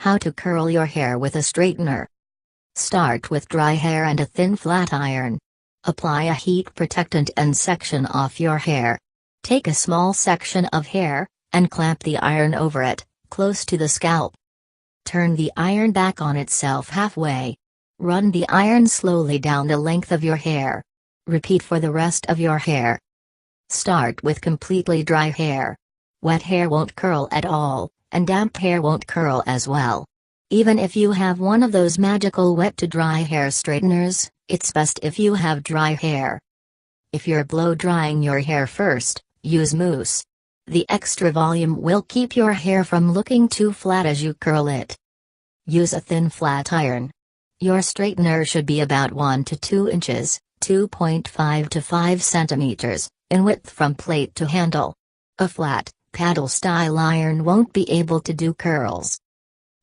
How to curl your hair with a straightener. Start with dry hair and a thin flat iron. Apply a heat protectant and section off your hair. Take a small section of hair, and clamp the iron over it, close to the scalp. Turn the iron back on itself halfway. Run the iron slowly down the length of your hair. Repeat for the rest of your hair. Start with completely dry hair. Wet hair won't curl at all, and damp hair won't curl as well. Even if you have one of those magical wet to dry hair straighteners, it's best if you have dry hair. If you're blow drying your hair first, use mousse. The extra volume will keep your hair from looking too flat as you curl it. Use a thin flat iron. Your straightener should be about 1 to 2 inches, 2.5 to 5 centimeters, in width from plate to handle. A flat, paddle-style iron won't be able to do curls.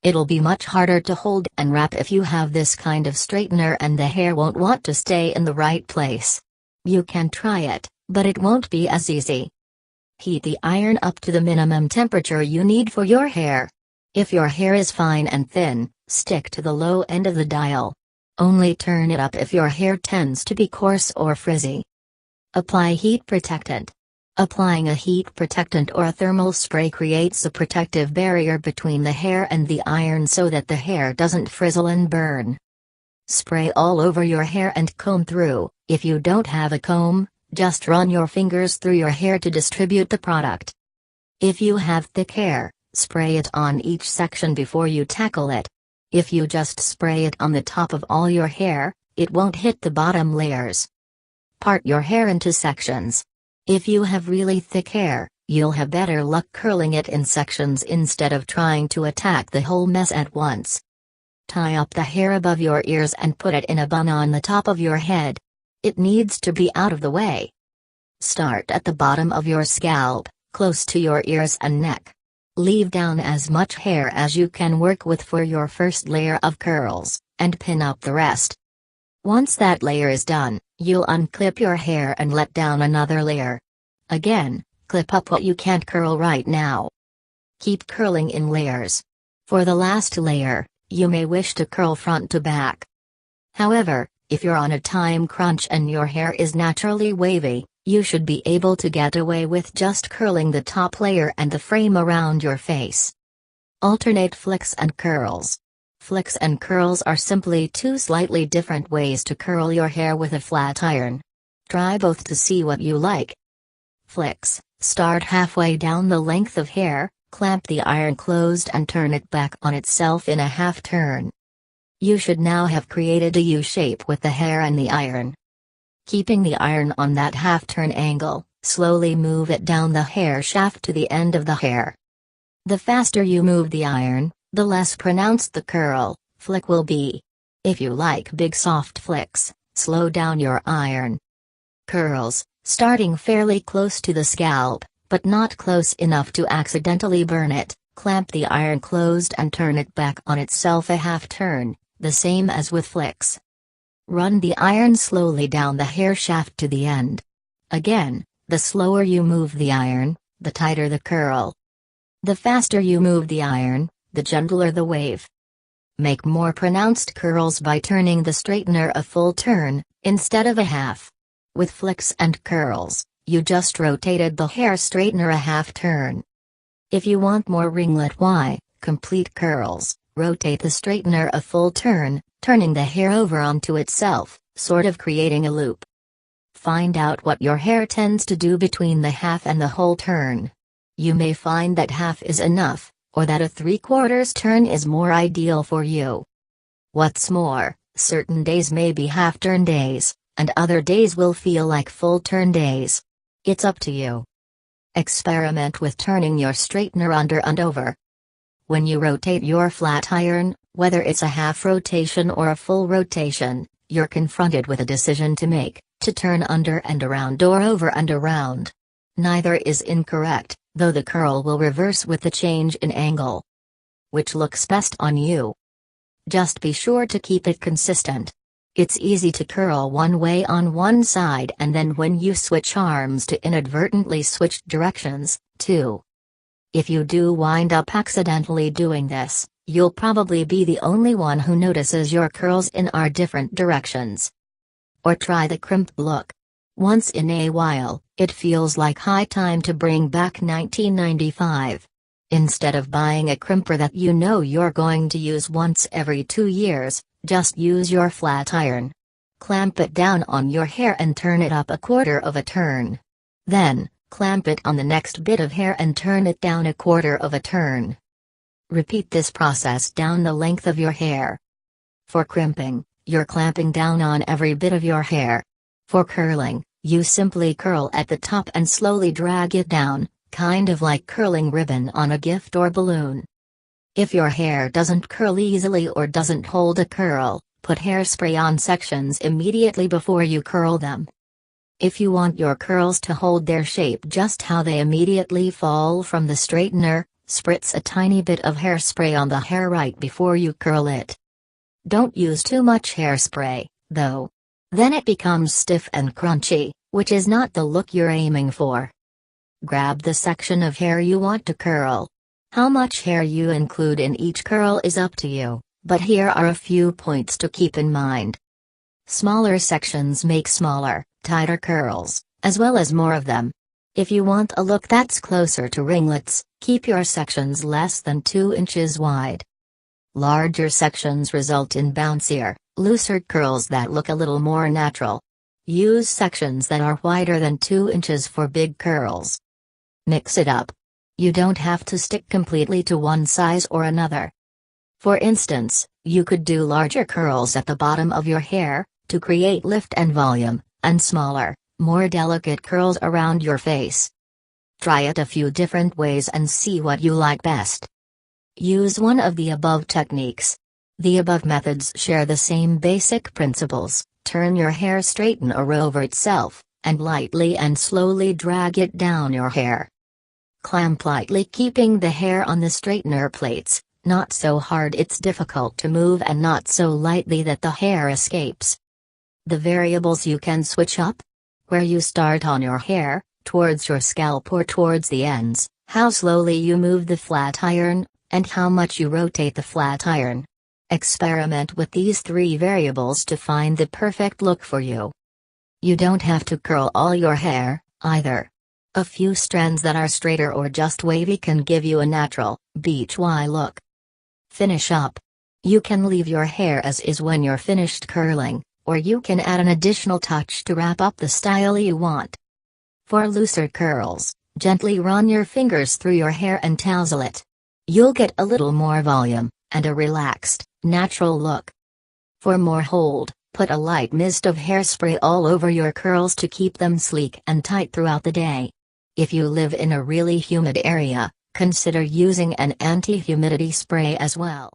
It'll be much harder to hold and wrap if you have this kind of straightener, and the hair won't want to stay in the right place. You can try it, but it won't be as easy. Heat the iron up to the minimum temperature you need for your hair. If your hair is fine and thin, stick to the low end of the dial. Only turn it up if your hair tends to be coarse or frizzy. Apply heat protectant. Applying a heat protectant or a thermal spray creates a protective barrier between the hair and the iron so that the hair doesn't frizzle and burn. Spray all over your hair and comb through. If you don't have a comb, just run your fingers through your hair to distribute the product. If you have thick hair, spray it on each section before you tackle it. If you just spray it on the top of all your hair, it won't hit the bottom layers. Part your hair into sections. If you have really thick hair, you'll have better luck curling it in sections instead of trying to attack the whole mess at once. Tie up the hair above your ears and put it in a bun on the top of your head. It needs to be out of the way. Start at the bottom of your scalp, close to your ears and neck. Leave down as much hair as you can work with for your first layer of curls, and pin up the rest. Once that layer is done, you'll unclip your hair and let down another layer. Again, clip up what you can't curl right now. Keep curling in layers. For the last layer, you may wish to curl front to back. However, if you're on a time crunch and your hair is naturally wavy, you should be able to get away with just curling the top layer and the frame around your face. Alternate flicks and curls. Flicks and curls are simply two slightly different ways to curl your hair with a flat iron. Try both to see what you like. Flicks: start halfway down the length of hair, clamp the iron closed and turn it back on itself in a half turn. You should now have created a U shape with the hair and the iron. Keeping the iron on that half turn angle, slowly move it down the hair shaft to the end of the hair. The faster you move the iron, the less pronounced the curl flick will be. If you like big soft flicks, slow down your iron. Curls, starting fairly close to the scalp, but not close enough to accidentally burn it, clamp the iron closed and turn it back on itself a half turn, the same as with flicks. Run the iron slowly down the hair shaft to the end. Again, the slower you move the iron, the tighter the curl. The faster you move the iron, the gentler the wave. Make more pronounced curls by turning the straightener a full turn, instead of a half. With flicks and curls, you just rotated the hair straightener a half turn. If you want more ringlet complete curls, rotate the straightener a full turn, turning the hair over onto itself, sort of creating a loop. Find out what your hair tends to do between the half and the whole turn. You may find that half is enough, or that a 3/4 turn is more ideal for you. What's more, certain days may be half-turn days, and other days will feel like full-turn days. It's up to you. Experiment with turning your straightener under and over. When you rotate your flat iron, whether it's a half rotation or a full rotation, you're confronted with a decision to make, to turn under and around or over and around. Neither is incorrect, though the curl will reverse with the change in angle. Which looks best on you? Just be sure to keep it consistent. It's easy to curl one way on one side and then when you switch arms to inadvertently switch directions, too. If you do wind up accidentally doing this, You'll probably be the only one who notices your curls in our different directions. Or try the crimped look. Once in a while, it feels like high time to bring back 1995. Instead of buying a crimper that you know you're going to use once every 2 years, just use your flat iron. Clamp it down on your hair and turn it up a quarter of a turn. Then, clamp it on the next bit of hair and turn it down a quarter of a turn. Repeat this process down the length of your hair. For crimping, you're clamping down on every bit of your hair. For curling, you simply curl at the top and slowly drag it down, kind of like curling ribbon on a gift or balloon. If your hair doesn't curl easily or doesn't hold a curl, put hairspray on sections immediately before you curl them. If you want your curls to hold their shape just how they immediately fall from the straightener, spritz a tiny bit of hairspray on the hair right before you curl it. Don't use too much hairspray, though. Then it becomes stiff and crunchy, which is not the look you're aiming for. Grab the section of hair you want to curl. How much hair you include in each curl is up to you, but here are a few points to keep in mind. Smaller sections make smaller, tighter curls, as well as more of them. If you want a look that's closer to ringlets, keep your sections less than 2 inches wide. Larger sections result in bouncier, looser curls that look a little more natural. Use sections that are wider than 2 inches for big curls. Mix it up. You don't have to stick completely to one size or another. For instance, you could do larger curls at the bottom of your hair, to create lift and volume, and smaller, more delicate curls around your face. Try it a few different ways and see what you like best. Use one of the above techniques. The above methods share the same basic principles. Turn your hair straightener over itself, and lightly and slowly drag it down your hair. Clamp lightly, keeping the hair on the straightener plates, not so hard it's difficult to move and not so lightly that the hair escapes. The variables you can switch up: where you start on your hair, towards your scalp or towards the ends, how slowly you move the flat iron, and how much you rotate the flat iron. Experiment with these 3 variables to find the perfect look for you. You don't have to curl all your hair, either. A few strands that are straighter or just wavy can give you a natural, beach-y look. Finish up. You can leave your hair as is when you're finished curling, or you can add an additional touch to wrap up the style you want. For looser curls, gently run your fingers through your hair and tousle it. You'll get a little more volume, and a relaxed, natural look. For more hold, put a light mist of hairspray all over your curls to keep them sleek and tight throughout the day. If you live in a really humid area, consider using an anti-humidity spray as well.